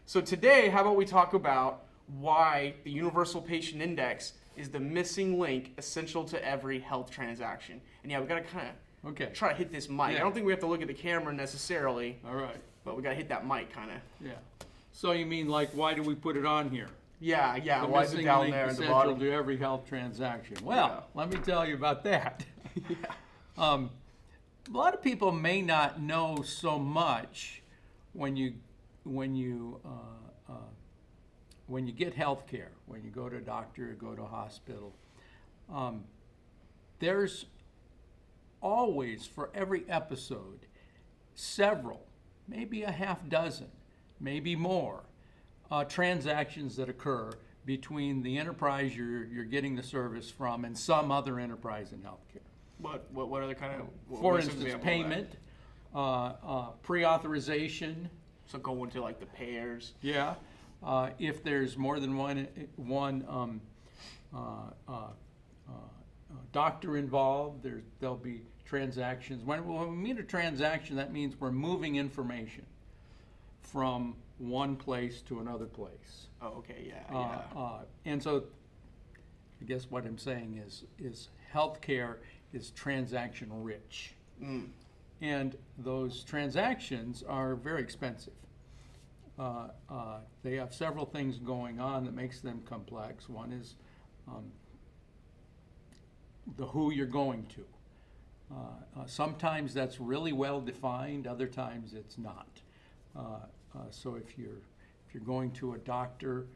So today, how about we talk about why the Universal Patient Index is the missing link essential to every health transaction. And yeah, we got to kind of try to hit this mic. I don't think we have to look at the camera necessarily. All right. But we got to hit that mic kind of. Yeah. So you mean like why do we put it on here? Yeah. The Why is it down there at the bottom? essential to every health transaction. Well, let me tell you about that. A lot of people may not know so much when you get health care, when you go to a doctor or go to a hospital. There's always, for every episode, several, maybe a half dozen, maybe more, transactions that occur between the enterprise you're getting the service from and some other enterprise in healthcare. What other kind of? For instance, payment, pre-authorization. So going to like the payers. Yeah. If there's more than one doctor involved, there'll be transactions. When we mean a transaction, that means we're moving information from one place to another place. Oh, okay, yeah. And so, I guess what I'm saying is healthcare is transaction rich, and those transactions are very expensive. They have several things going on that makes them complex. One is the who you're going to. Sometimes that's really well defined. Other times it's not. So if you're going to a doctor,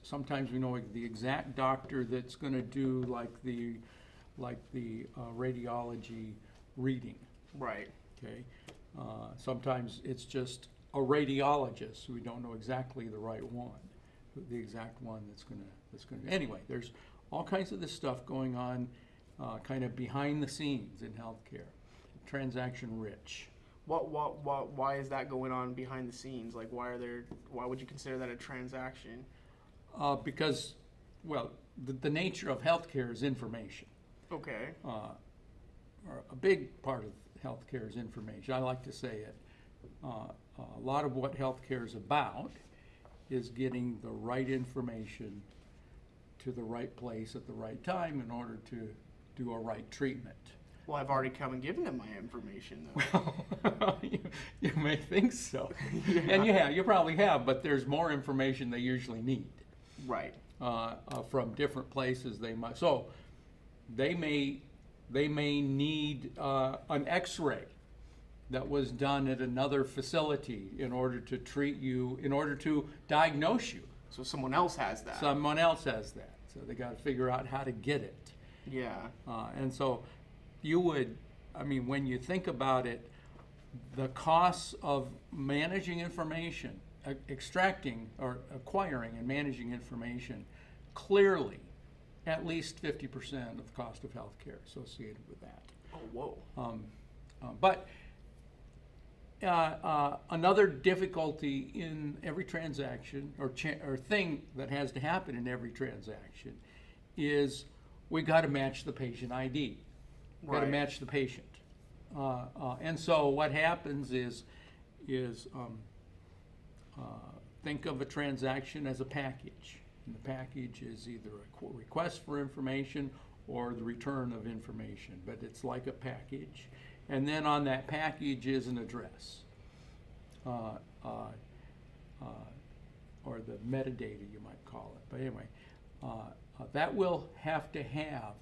sometimes we know the exact doctor that's going to do like the radiology reading. Right. Okay. Sometimes it's just a radiologist. We don't know exactly the right one, the exact one that's going to. Anyway, there's all kinds of this stuff going on, kind of behind the scenes in healthcare, transaction rich. Why is that going on behind the scenes? Like, why would you consider that a transaction? Because, well, the nature of healthcare is information. Okay. A big part of healthcare is information. I like to say it. A lot of what healthcare is about is getting the right information to the right place at the right time in order to do a right treatment. Well, I've already come and given them my information, though. Well, you may think so. And you probably have, but there's more information they usually need. Right. From different places so they may need an x-ray that was done at another facility in order to treat you, in order to diagnose you. So someone else has that. Someone else has that. So they got to figure out how to get it. Yeah. And so when you think about it, the costs of managing information, extracting or acquiring and managing information, clearly at least 50% of the cost of healthcare associated with that. Oh, whoa. But another difficulty in every transaction or thing that has to happen in every transaction is we got to match the patient ID. We've got to match the patient. And so what happens is think of a transaction as a package. And the package is either a request for information or the return of information, but it's like a package. And then on that package is an address, or the metadata you might call it. But anyway, that will have to have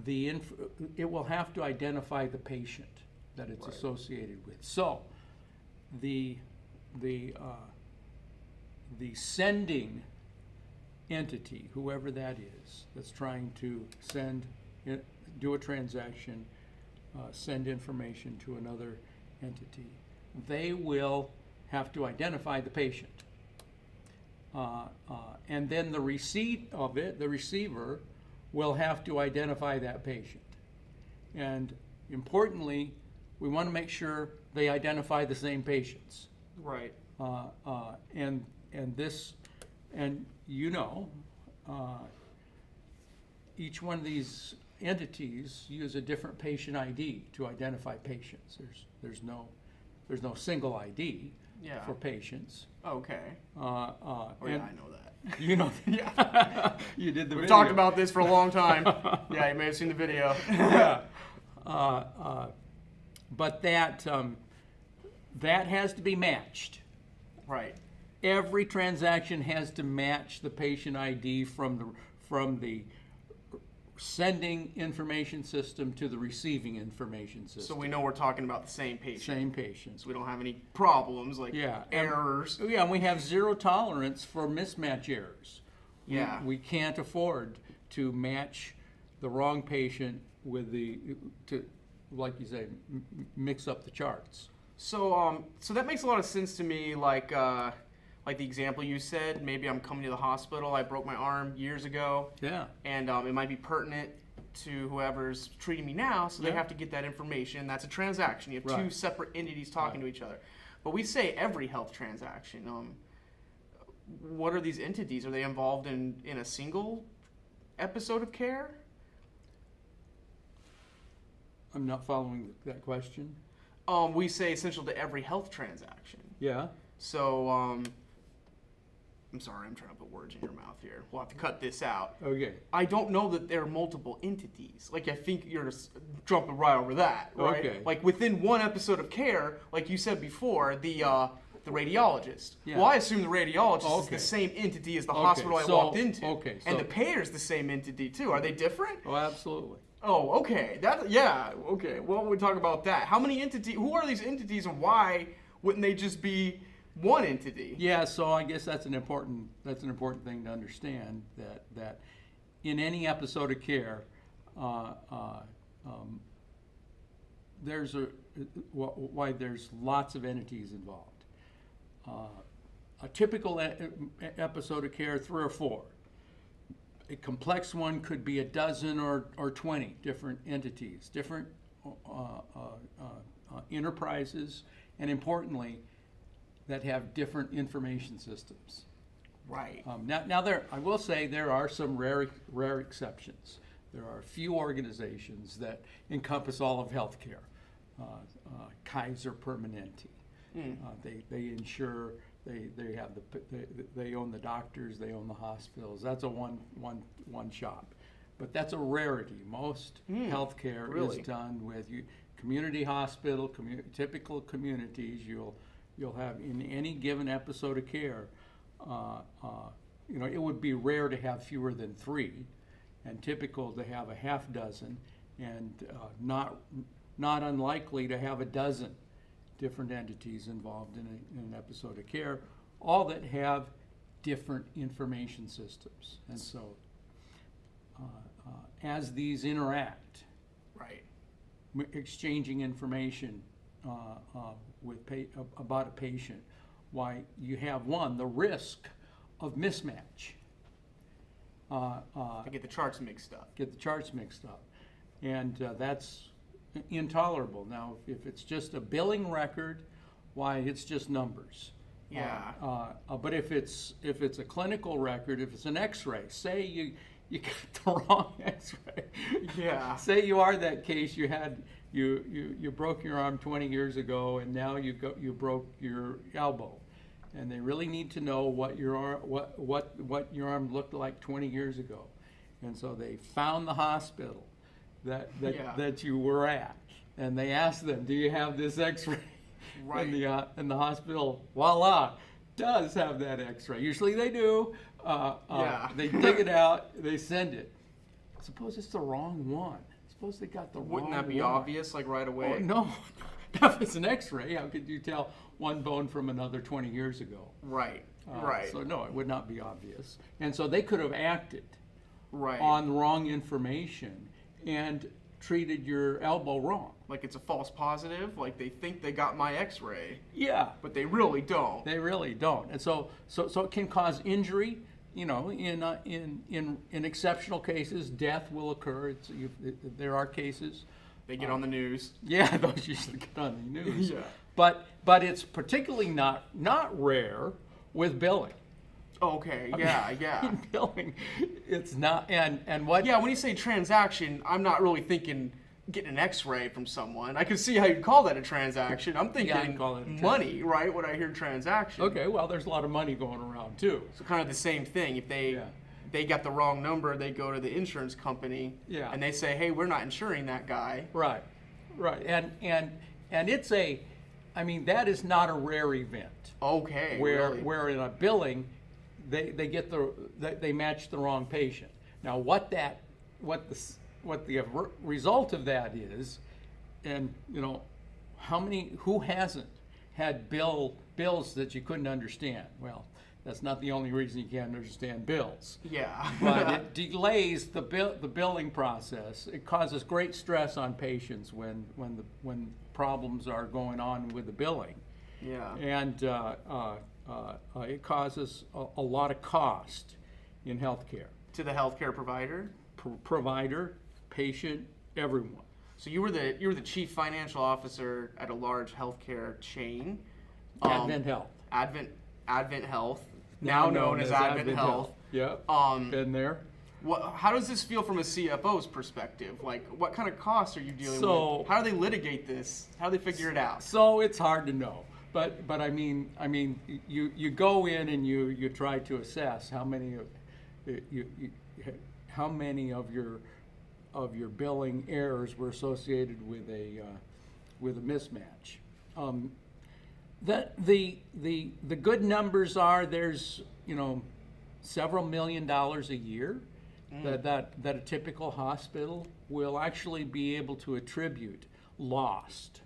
it will have to identify the patient that it's associated with. So the sending entity, whoever that is, that's trying to do a transaction, send information to another entity, they will have to identify the patient. And then the receipt of it, the receiver, will have to identify that patient. And importantly, we want to make sure they identify the same patients. Right. Each one of these entities use a different patient ID to identify patients. There's no single ID. for patients. Okay. Oh, yeah, I know that. You know, yeah. You did the We've video. talked about this for a long time. Yeah, you may have seen the video. Yeah. But that has to be matched. Right. Every transaction has to match the patient ID from the sending information system to the receiving information system. So we know we're talking about the same patient. Same patient. So we don't have any problems like errors. And we have zero tolerance for mismatch errors. Yeah. We can't afford to match the wrong patient with like you say, mix up the charts. So so that makes a lot of sense to me. Like the example you said, maybe I'm coming to the hospital. I broke my arm years ago. Yeah. And it might be pertinent to whoever's treating me now, so they have to get that information. That's a transaction. You have two separate entities talking to each other. But we say every health transaction. What are these entities? Are they involved in a single episode of care? I'm not following that question. We say essential to every health transaction. Yeah. So, I'm sorry, I'm trying to put words in your mouth here. We'll have to cut this out. Okay. I don't know that there are multiple entities. Like, I think you're just jumping right over that, right? Okay. Like, within one episode of care, like you said before, the radiologist. Yeah. Well, I assume the radiologist is the same entity as the hospital I walked into. Okay. And the payer's the same entity, too. Are they different? Oh, absolutely. Oh, okay. Okay. Well, we talk about that. How many entities? Who are these entities, and why wouldn't they just be one entity? Yeah. So I guess that's an important thing to understand that in any episode of care, there's lots of entities involved. A typical episode of care, 3 or 4. A complex one could be a dozen or 20 different entities, different enterprises, and importantly, that have different information systems. Right. Now I will say there are some rare exceptions. There are a few organizations that encompass all of healthcare. Kaiser Permanente. They insure. They own the doctors. They own the hospitals. That's a one shop, but that's a rarity. Most healthcare is done with community hospital, typical communities. You'll have in any given episode of care. It would be rare to have fewer than 3, and typical to have a half dozen, and not unlikely to have a dozen different entities involved in an episode of care, all that have different information systems. And so as these interact, exchanging information about a patient, why you have the risk of mismatch. I get the charts mixed up. And that's intolerable. Now, if it's just a billing record, why, it's just numbers. Yeah. But if it's a clinical record, if it's an X-ray, say you got the wrong X-ray. Yeah. Say you are that case. You broke your arm 20 years ago, and now you broke your elbow, and they really need to know what your arm looked like 20 years ago, and so they found the hospital that you were at, and they asked them, "Do you have this X-ray?" Right. And the hospital, voila, does have that X-ray. Usually they do. They dig it out. They send it. Suppose it's the wrong one. Suppose they got the wrong one. Wouldn't that be obvious, like right away? Oh, no. If it's an X-ray, how could you tell one bone from another 20 years ago? Right. So no, it would not be obvious. And so they could have acted right on the wrong information and treated your elbow wrong. Like it's a false positive, like they think they got my X-ray. Yeah. But they really don't. They really don't. And so it can cause injury. In exceptional cases, death will occur. There are cases. They get on the news. Yeah, those usually get on the news. Yeah. But it's particularly not rare with billing. Okay. Yeah. In billing, it's not. And what? Yeah. When you say transaction, I'm not really thinking getting an X-ray from someone. I can see how you'd call that a transaction. I'm thinking I'd call it a money, right? When I hear transaction. Okay, well, there's a lot of money going around too. So kind of the same thing. If they got the wrong number, they go to the insurance company and they say, hey, we're not insuring that guy. Right, right. And it's I mean, that is not a rare event. Okay. Where in a billing, they match the wrong patient. Now, what the result of that is, and who hasn't had bills that you couldn't understand? Well, that's not the only reason you can't understand bills. Yeah. But it delays the billing process. It causes great stress on patients when problems are going on with the billing. Yeah. And it causes a lot of cost in healthcare. To the healthcare provider? Provider, patient, everyone. So you were the chief financial officer at a large healthcare chain. Advent Health. Advent Health, now known as Advent Health. Yep. Been there. How does this feel from a CFO's perspective? Like, what kind of costs are you dealing with? How do they litigate this? How do they figure it out? So it's hard to know. But I mean, you go in and you try to assess how many of your billing errors were associated with a mismatch. The good numbers are there's several $1 million a year that a typical hospital will actually be able to attribute lost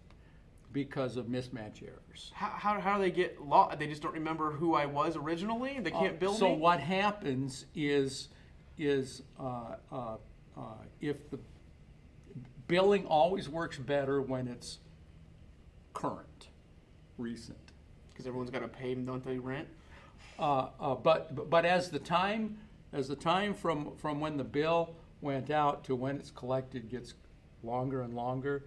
because of mismatch errors. How do they get lost? They just don't remember who I was originally? They can't bill me? So what happens is if the billing always works better when it's current, recent. Because everyone's got to pay them, don't they, rent? But as the time from when the bill went out to when it's collected gets longer and longer,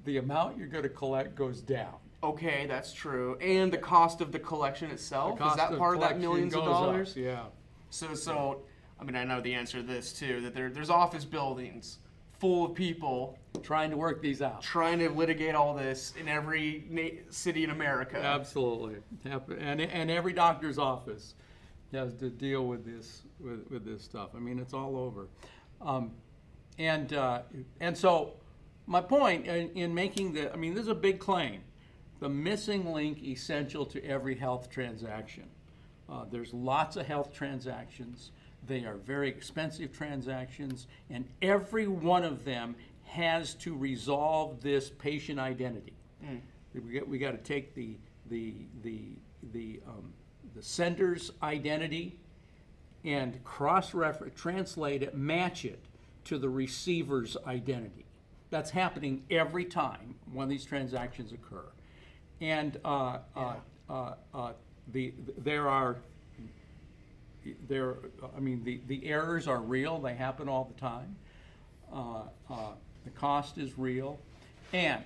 the amount you're going to collect goes down. Okay, that's true. And the cost of the collection itself, is that part of that millions of dollars? Up, yeah. So I mean, I know the answer to this too, that there's office buildings full of people trying to work these out, trying to litigate all this in every city in America. Absolutely. And every doctor's office has to deal with this stuff. I mean, it's all over. And so my point in making this is a big claim. The missing link essential to every health transaction. There's lots of health transactions. They are very expensive transactions, and every one of them has to resolve this patient identity. We got to take the sender's identity and translate it, match it to the receiver's identity. That's happening every time one of these transactions occur. And the errors are real. They happen all the time. The cost is real. And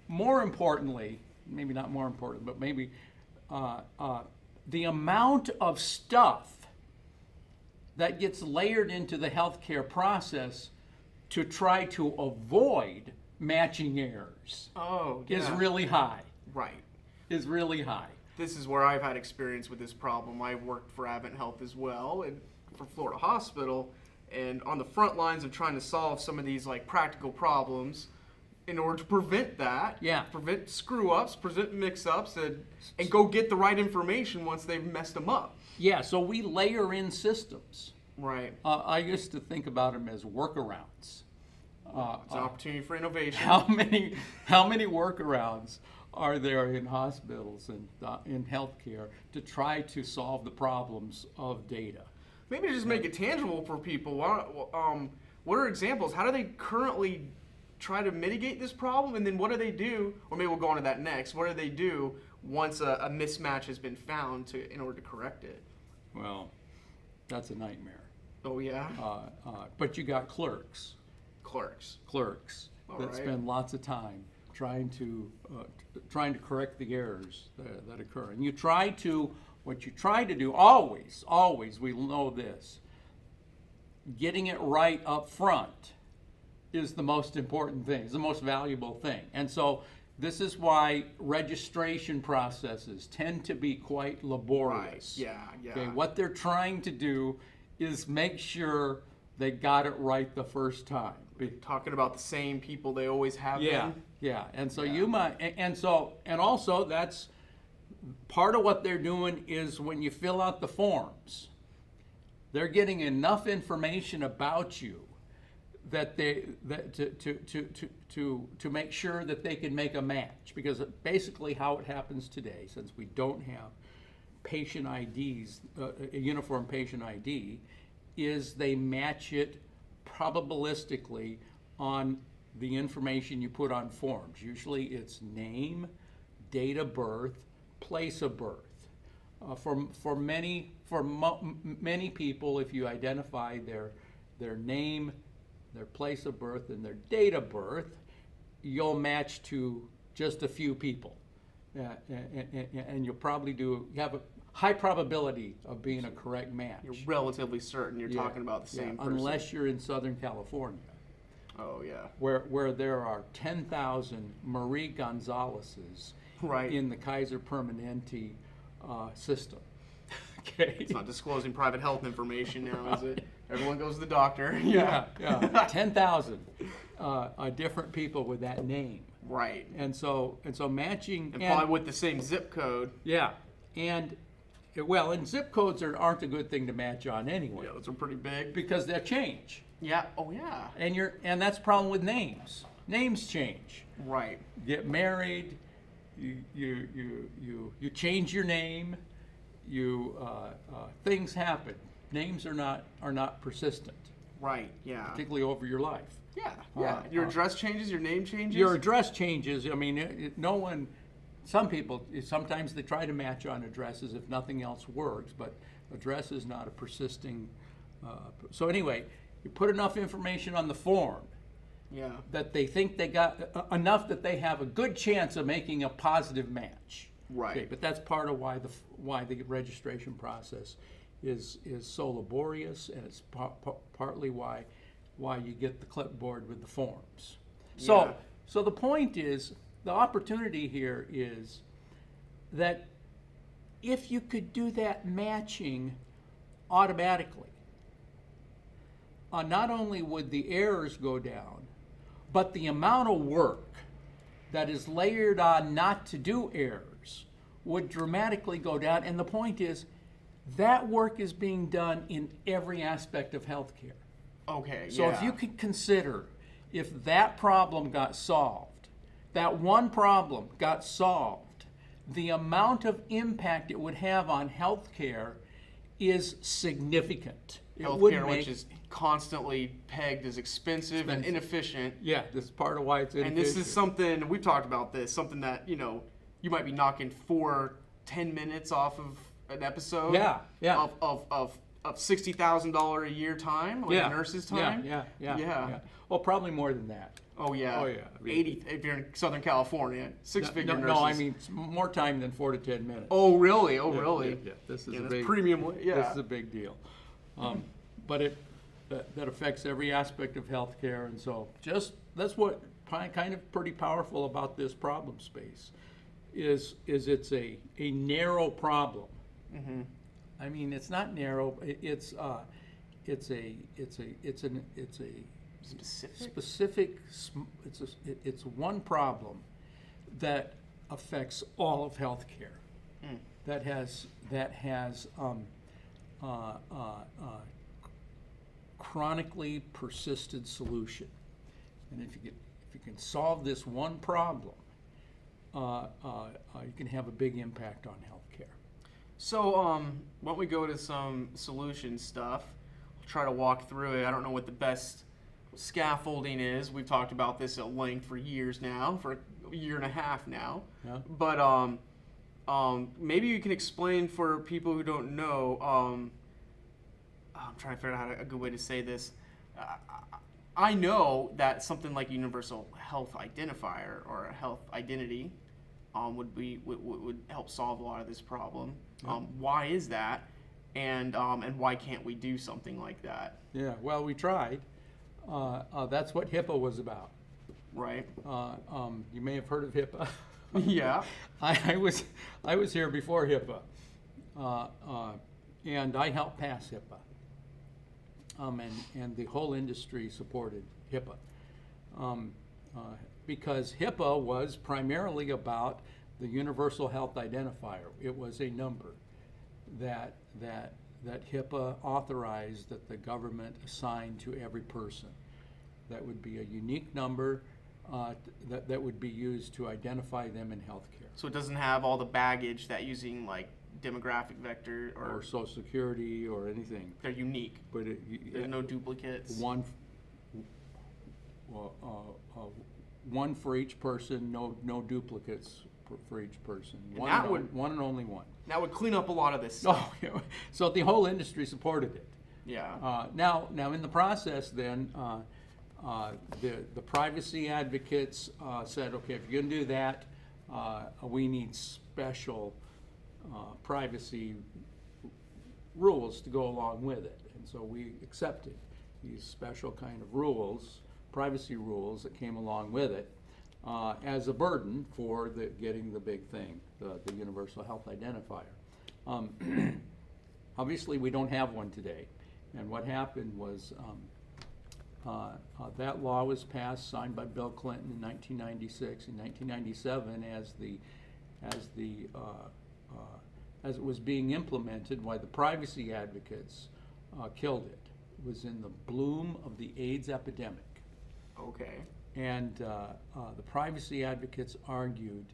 more importantly, maybe not more important, but maybe the amount of stuff that gets layered into the healthcare process to try to avoid matching errors is really high. Right. Is really high. This is where I've had experience with this problem. I worked for Advent Health as well, and for Florida Hospital, and on the front lines of trying to solve some of these like practical problems in order to prevent that, prevent screw-ups, prevent mix-ups, and go get the right information once they've messed them up. Yeah, so we layer in systems. Right. I used to think about them as workarounds. It's an opportunity for innovation. How many workarounds are there in hospitals and in healthcare to try to solve the problems of data? Maybe just make it tangible for people. What are examples? How do they currently try to mitigate this problem? And then what do they do? Or maybe we'll go on to that next. What do they do once a mismatch has been found in order to correct it? Well, that's a nightmare. Oh, yeah? But you got clerks All that right. spend lots of time trying to correct the errors that occur. And what you try to do, always, we know this, getting it right up front is the most important thing, is the most valuable thing. And so this is why registration processes tend to be quite laborious. Right. Yeah. Okay, what they're trying to do is make sure they got it right the first time. Talking about the same people they always have Yeah, been. yeah. And so you might, and also that's part of what they're doing is when you fill out the forms, they're getting enough information about you that to make sure that they can make a match. Because basically how it happens today, since we don't have patient IDs, a uniform patient ID, is they match it probabilistically on the information you put on forms. Usually it's name, date of birth, place of birth. For many people, if you identify their name, their place of birth, and their date of birth, you'll match to just a few people, and you'll probably you have a high probability of being a correct match. You're relatively certain you're talking about the same person. Unless you're in Southern California. Oh yeah. Where there are 10,000 Marie Gonzaleses in the Kaiser Permanente system. Okay. It's not disclosing private health information now, is it? Everyone goes to the doctor. Yeah. 10,000 different people with that name. Right. And so matching and probably with the same zip code. Yeah. And zip codes aren't a good thing to match on anyway. Yeah, those are pretty big. Because they'll change. Yeah. Oh yeah. And that's the problem with names. Names change. Right. Get married, you change your name, things happen. Names are not persistent. Right. Yeah. Particularly over your life. Yeah. Yeah. Your address changes. Your name changes. Your address changes. I mean, no one. Some people sometimes they try to match on addresses if nothing else works, but address is not a persisting. So anyway, you put enough information on the form. Yeah. That they think they got enough that they have a good chance of making a positive match. Right. Okay, but that's part of why the registration process is so laborious, and it's partly why you get the clipboard with the forms. So the point is, the opportunity here is that if you could do that matching automatically, not only would the errors go down, but the amount of work that is layered on not to do errors would dramatically go down. And the point is, that work is being done in every aspect of healthcare. Okay, So if you could consider, if that problem got solved, that one problem got solved, the amount of impact it would have on healthcare is significant. Healthcare, which is constantly pegged as expensive and inefficient. Yeah, this is part of why it's inefficient. And this is something, we've talked about this, something that, you might be knocking 10 minutes off of an episode. Yeah. Of $60,000 a year time, like a nurse's time. Yeah. Well, probably more than that. Oh yeah. 80 if you're in Southern California, six-figure nurses. No, I mean it's more time than 4 to 10 minutes. Oh really? Oh really? Yeah. This is a big premium. Yeah. This is a big deal. But that affects every aspect of healthcare, and so that's what kind of pretty powerful about this problem space is it's a narrow problem. Mm-hmm. I mean, it's not narrow. It's one problem that affects all of healthcare. That has chronically persistent solution. And if you can solve this one problem, you can have a big impact on healthcare. So, why don't we go to some solution stuff? I'll try to walk through it. I don't know what the best scaffolding is. We've talked about this at length for years now, for a year and a half now. Yeah. But maybe you can explain for people who don't know. I'm trying to figure out a good way to say this. I know that something like universal health identifier or a health identity would help solve a lot of this problem. Why is that, and why can't we do something like that? Yeah, well, we tried. That's what HIPAA was about. Right. You may have heard of HIPAA. Yeah. I was here before HIPAA, and I helped pass HIPAA. And the whole industry supported HIPAA because HIPAA was primarily about the Universal Health Identifier. It was a number that HIPAA authorized that the government assigned to every person. That would be a unique number that would be used to identify them in healthcare. So it doesn't have all the baggage that using like demographic vector or Social Security or anything. They're unique. But there's no duplicates. One for each person, no duplicates for each person. One and only one. That would clean up a lot of this stuff. Oh, yeah. So the whole industry supported it. Yeah. Now in the process, then the privacy advocates said, okay, if you're going to do that, we need special privacy rules to go along with it. And so we accepted these special kind of rules, privacy rules that came along with it, as a burden for getting the big thing, the Universal Health Identifier. Obviously, we don't have one today. And what happened was that law was passed, signed by Bill Clinton in 1996. In 1997, as it was being implemented, why the privacy advocates killed it. It was in the bloom of the AIDS epidemic. Okay. And the privacy advocates argued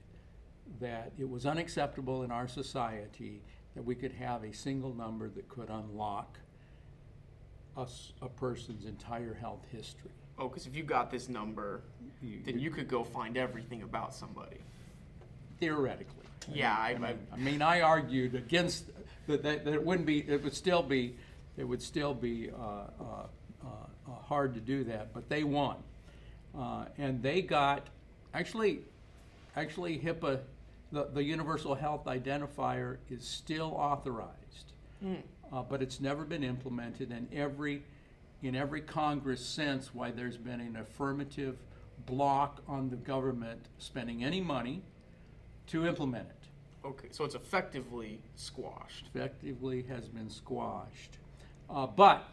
that it was unacceptable in our society that we could have a single number that could unlock a person's entire health history. Oh, because if you got this number, then you could go find everything about somebody. Theoretically. Yeah, I mean, I argued against that it wouldn't be. It would still be hard to do that, but they won, and they got actually HIPAA, the Universal Health Identifier is still authorized, but it's never been implemented, and in every Congress since, why there's been an affirmative block on the government spending any money to implement it. Okay, so it's effectively squashed. Effectively has been squashed. But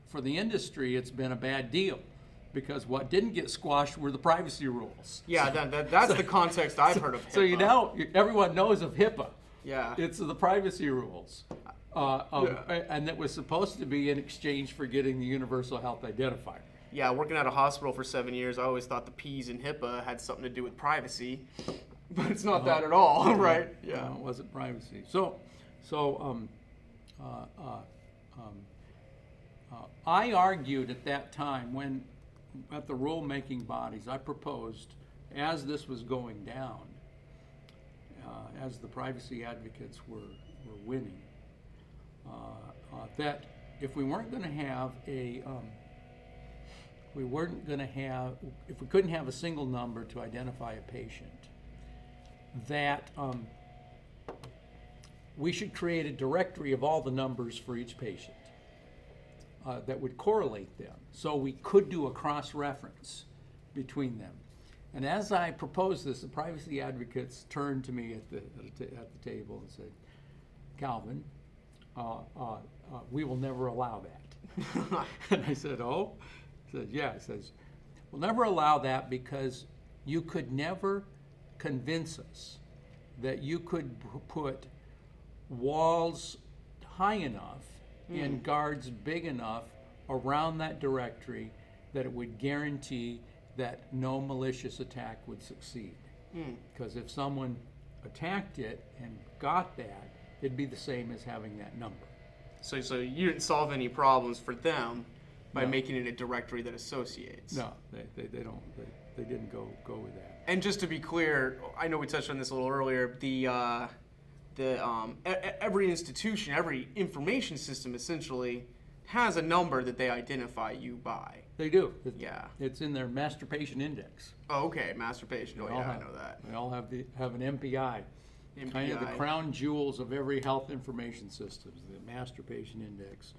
for the industry, it's been a bad deal because what didn't get squashed were the privacy rules. Yeah, that's the context I've heard of HIPAA. So everyone knows of HIPAA. Yeah. It's the privacy rules. And that was supposed to be in exchange for getting the Universal Health Identifier. Yeah, working at a hospital for 7 years, I always thought the P's in HIPAA had something to do with privacy, but it's not that at all, right? Yeah. No, it wasn't privacy. So I argued at that time when, at the rule-making bodies, I proposed, as this was going down, as the privacy advocates were winning, that if we weren't going to have if we couldn't have a single number to identify a patient, that we should create a directory of all the numbers for each patient that would correlate them, so we could do a cross-reference between them. And as I proposed this, the privacy advocates turned to me at the table and said, "Calvin, we will never allow that." And I said, "Oh?" He said, "Yeah." He says, "We'll never allow that because you could never convince us that you could put walls high enough and guards big enough around that directory that it would guarantee that no malicious attack would succeed. Because if someone attacked it and got that, it'd be the same as having that number." So you didn't solve any problems for them by No. making it a directory that associates. No, they don't. They didn't go with that. And just to be clear, I know we touched on this a little earlier. Every institution, every information system, essentially has a number that they identify you by. They do. Yeah. It's in their master patient index. Oh, okay, masturbation. Oh, They yeah, all I have- know that. They all have an MPI. Kind of the MPI. crown jewels of every health information system, the master patient index.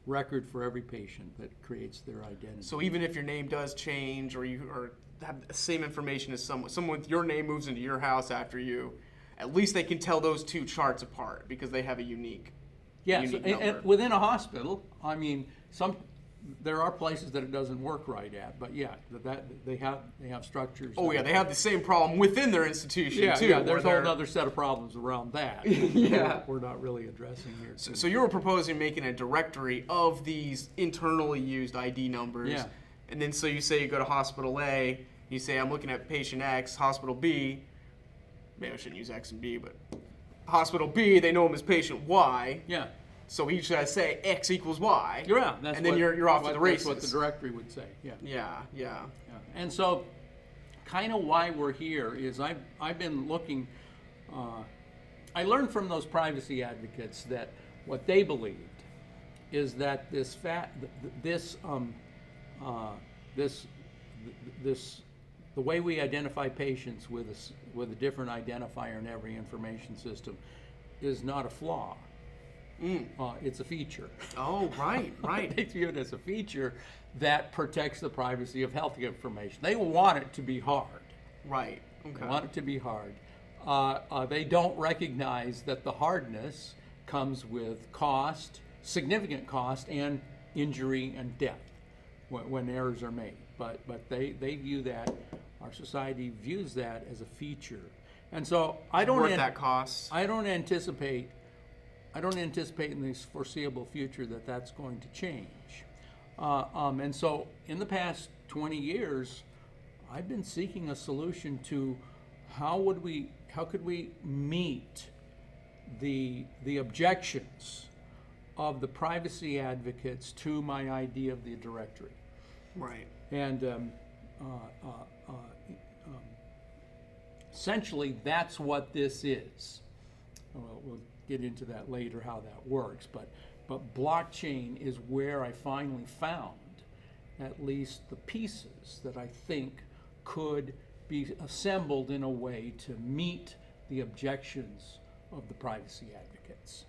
record for every patient that creates their identity. So even if your name does change, or you have the same information as someone with your name moves into your house after you, at least they can tell those two charts apart because they have a unique. Yes, unique and number. within a hospital, I mean, there are places that it doesn't work right at, but yeah, they have structures. Oh yeah, they have the same problem within their institution too. Yeah, there's a whole other set of problems around that. Yeah. we're not really addressing here. So you were proposing making a directory of these internally used ID numbers. Yeah. And then so you say you go to hospital A, you say I'm looking at patient X, hospital B, maybe I shouldn't use X and B, but hospital B, they know him as patient Y. Yeah. So each guy say X equals Y. Yeah, and then you're off to the races. That's what the directory would say. Yeah. Yeah. And so, kind of why we're here is I've been looking. I learned from those privacy advocates that what they believed is that the way we identify patients with a different identifier in every information system is not a flaw. It's a feature. Oh, right. They view it as a feature that protects the privacy of health information. They want it to be hard. Right. Okay. They want it to be hard. They don't recognize that the hardness comes with cost, significant cost, and injury and death when errors are made. But they view that, our society views that as a feature. And so I don't worth that cost. I don't anticipate in the foreseeable future that that's going to change. And so in the past 20 years, I've been seeking a solution to how could we meet the objections of the privacy advocates to my idea of the directory. Right. And essentially, that's what this is. We'll get into that later, how that works. But blockchain is where I finally found at least the pieces that I think could be assembled in a way to meet the objections of the privacy advocates.